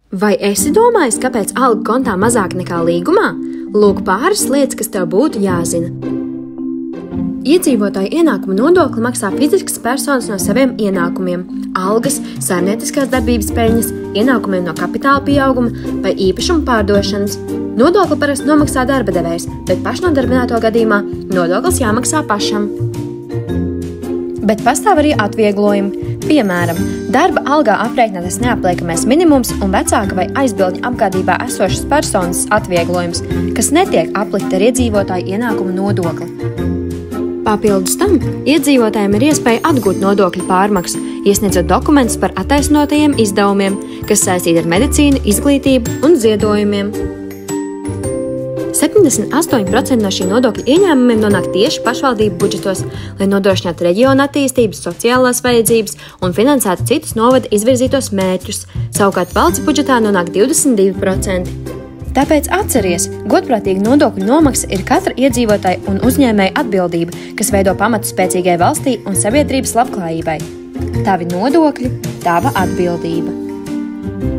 Vai esi domājis, kāpēc alga kontā mazāk nekā līgumā? Lūk pāris lietas, kas tev būtu jāzina. Iedzīvotāju ienākumu nodokli maksā fiziskas personas no saviem ienākumiem, algas, saimnieciskās darbības peļņas, ienākumiem no kapitāla pieauguma vai īpašuma pārdošanas. Nodokli parasti nomaksā darba devējs, bet pašnodarbināto gadījumā nodoklis jāmaksā pašam. Bet pastāv arī atvieglojumi. Piemēram, darba algā aprēķinātais neapliekamais minimums un vecāka vai aizbildņa apgādībā esošas personas atvieglojums, kas netiek aplikti ar iedzīvotāju ienākumu nodokli. Papildus tam, iedzīvotājiem ir iespēja atgūt nodokļu pārmaksu, iesniedzot dokumentus par attaisnotajiem izdevumiem, kas saistīti ar medicīnu, izglītību un ziedojumiem. 78% no šī nodokļa ieņēmumiem nonāk tieši pašvaldību budžetos, lai nodrošinātu reģionu attīstības, sociālās vajadzības un finansētu citus novada izvirzītos mērķus. Savukārt valsts budžetā nonāk 22%. Tāpēc atceries, godprātīga nodokļu nomaksa ir katra iedzīvotāja un uzņēmēja atbildība, kas veido pamatu spēcīgai valstī un sabiedrības labklājībai. Tavi nodokļi, tava atbildība.